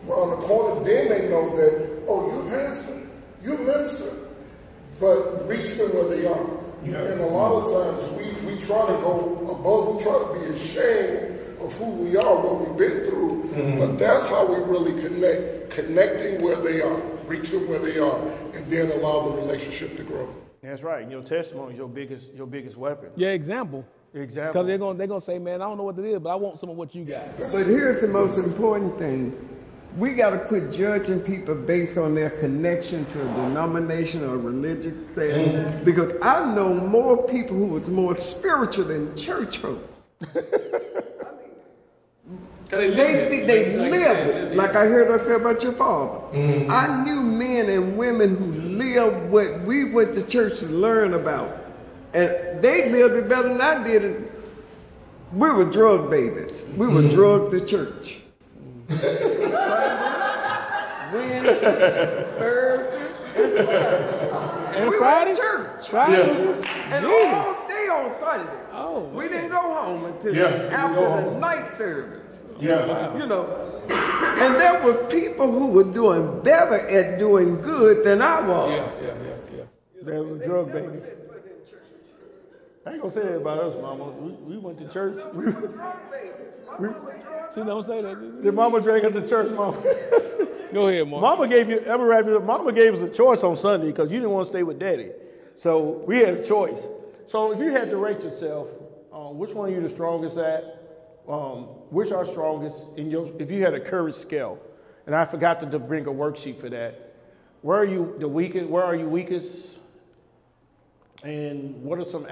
[SPEAKER 3] around the corner, then they know that, oh, you're a pastor, you're a minister. But reach them where they are. Yeah. And a lot of times we try to go above, we try to be ashamed of who we are, what we've been through. Mm-hmm. But that's how we really connecting where they are, reach them where they are, and then allow the relationship to grow.
[SPEAKER 1] That's right. Your testimony is your biggest weapon.
[SPEAKER 2] Yeah, example.
[SPEAKER 1] Example.
[SPEAKER 2] Because they're gonna say, man, I don't know what it is, but I want some of what you got.
[SPEAKER 4] But here's the most important thing. We got to quit judging people based on their connection to a denomination or religious thing. Because I know more people who was more spiritual than church folk. They live it. Like I heard us say about your father. I knew men and women who lived what we went to church to learn about. And they lived it better than I did. We were drug babies. We were drugged to church. Wednesday, Thursday, and Friday. Church. And all day on Sunday. Oh, we didn't go home until after the night service. Yeah. You know. And there were people who were doing better at doing good than I was.
[SPEAKER 1] Yeah. They were drug babies. I ain't gonna say that about us, Mama. We went to church.
[SPEAKER 2] She don't say that.
[SPEAKER 1] Did Mama drag us to church, Mama?
[SPEAKER 2] Go ahead, Mama.
[SPEAKER 1] Mama gave us a choice on Sunday because you didn't want to stay with Daddy. So we had a choice. So if you had to rate yourself, which one are you the strongest at? Which are strongest if you had a courage scale? And I forgot to bring a worksheet for that. Where are you the weakest? Where are you weakest? And what are some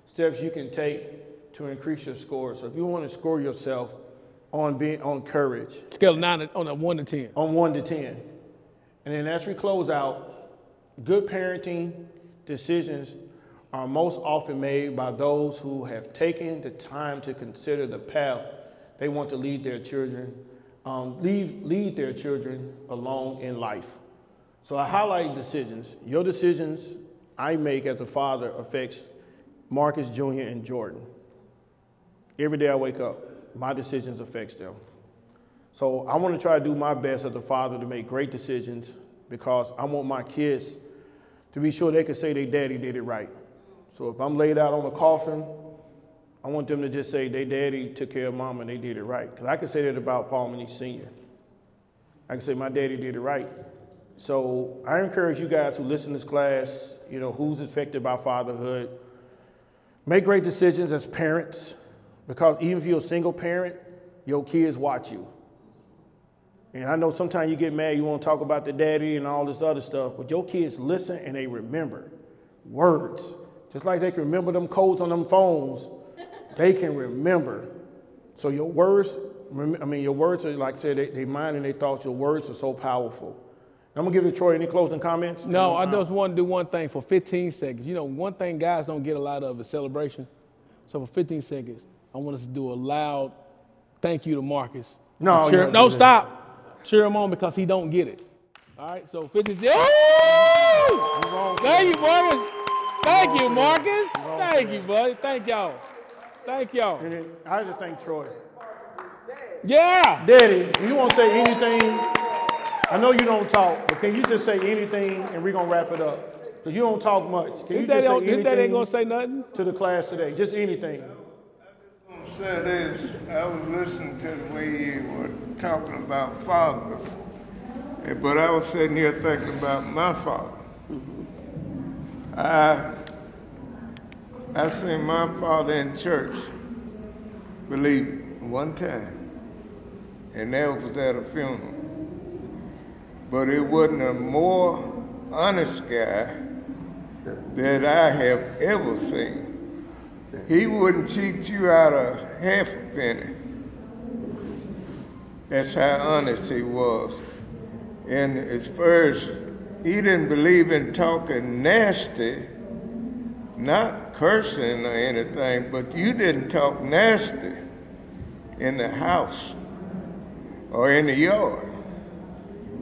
[SPEAKER 1] steps you can take to increase your score? So if you want to score yourself on courage.
[SPEAKER 2] Scale of 9 on a 1 to 10.
[SPEAKER 1] On 1 to 10. And then as we close out, good parenting decisions are most often made by those who have taken the time to consider the path they want to lead their children, lead their children along in life. So I highlight decisions. Your decisions I make as a father affects Marcus Jr. and Jordan. Every day I wake up, my decisions affects them. So I want to try to do my best as a father to make great decisions because I want my kids to be sure they can say their daddy did it right. So if I'm laid out on a coffin, I want them to just say their daddy took care of mom and they did it right. Because I can say that about Paul Meneese Sr. I can say my daddy did it right. So I encourage you guys who listen to this class, who's affected by fatherhood, make great decisions as parents, because even if you're a single parent, your kids watch you. And I know sometimes you get mad, you want to talk about the daddy and all this other stuff, but your kids listen and they remember words. Just like they can remember them codes on them phones, they can remember. So your words are, like I said, they mind and they thoughts, your words are so powerful. I'm going to give it to Troy. Any closing comments?
[SPEAKER 2] No, I just want to do one thing for 15 seconds. One thing guys don't get a lot of is celebration. So for 15 seconds, I want us to do a loud thank you to Marcus. No, stop. Cheer him on because he don't get it. All right, so 15 seconds. Oh! Thank you, Marcus. Thank you, Marcus. Thank you, buddy. Thank y'all. Thank y'all.
[SPEAKER 1] And then I have to thank Troy.
[SPEAKER 2] Yeah.
[SPEAKER 1] Daddy, you won't say anything. I know you don't talk, but can you just say anything and we're going to wrap it up? Because you don't talk much. Can you just say anything
[SPEAKER 2] ain't going to say nothing
[SPEAKER 1] to the class today? Just anything.
[SPEAKER 12] I was going to say this. I was listening to the way you were talking about fathers, but I was sitting here thinking about my father. I seen my father in church, believe it, one time, and that was at a funeral. But it wasn't a more honest guy that I have ever seen. He wouldn't cheat you out of half a penny. That's how honest he was. And as far as he didn't believe in talking nasty, not cursing or anything, but you didn't talk nasty in the house or in the yard.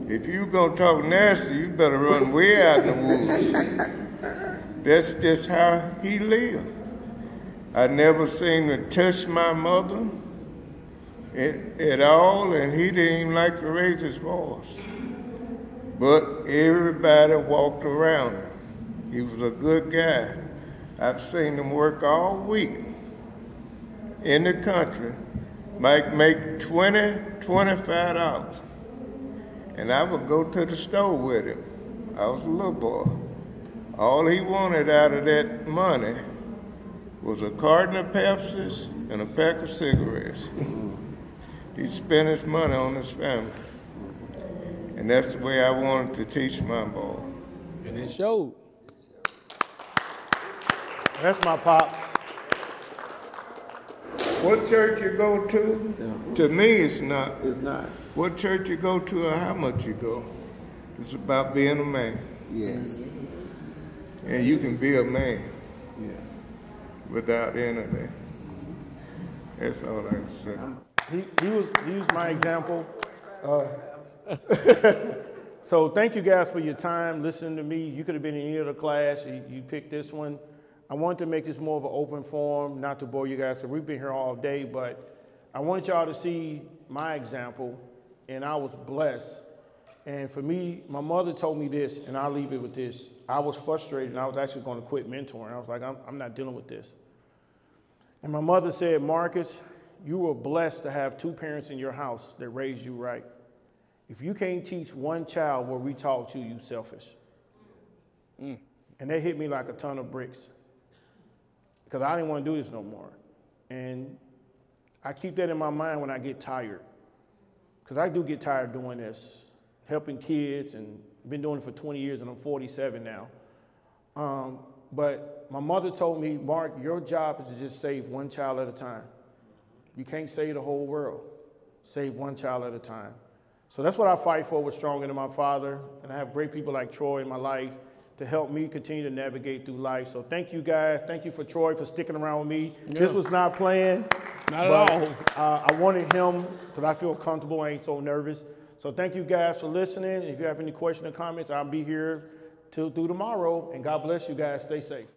[SPEAKER 12] If you're gonna talk nasty, you better run way out in the woods. That's just how he lived. I never seen him touch my mother at all, and he didn't even like to raise his voice. But everybody walked around him. He was a good guy. I've seen him work all week in the country, might make $20, $25. And I would go to the store with him. I was a little boy. All he wanted out of that money was a carton of Pepsis and a pack of cigarettes. He spent his money on his family. And that's the way I wanted to teach my boy.
[SPEAKER 2] And it showed.
[SPEAKER 1] That's my pops.
[SPEAKER 12] What church you go to? Yeah. To me, it's not.
[SPEAKER 4] It's not.
[SPEAKER 12] What church you go to or how much you go. It's about being a man.
[SPEAKER 4] Yes.
[SPEAKER 12] And you can be a man.
[SPEAKER 4] Yeah.
[SPEAKER 12] Without anything. That's all I can say.
[SPEAKER 1] He was my example. So thank you guys for your time listening to me. You could have been in any other class. You picked this one. I wanted to make this more of an open forum, not to bore you guys, because we've been here all day, but I want y'all to see my example, and I was blessed. And for me, my mother told me this, and I'll leave it with this. I was frustrated, and I was actually going to quit mentoring. I was like, I'm not dealing with this. And my mother said, Marcus, you were blessed to have 2 parents in your house that raised you right. If you can't teach one child what we taught you, you selfish. And that hit me like a ton of bricks, because I didn't want to do this no more. And I keep that in my mind when I get tired, because I do get tired doing this, helping kids, and been doing it for 20 years, and I'm 47 now. But my mother told me, Mark, your job is to just save one child at a time. You can't save the whole world. Save one child at a time. So that's what I fight for with Stronger Than My Father, and I have great people like Troy in my life to help me continue to navigate through life. So thank you guys. Thank you for Troy for sticking around with me. Yeah. This was not planned.
[SPEAKER 2] Not at all.
[SPEAKER 1] I wanted him because I feel comfortable. I ain't so nervous. So thank you guys for listening. If you have any questions or comments, I'll be here through tomorrow. And God bless you guys. Stay safe.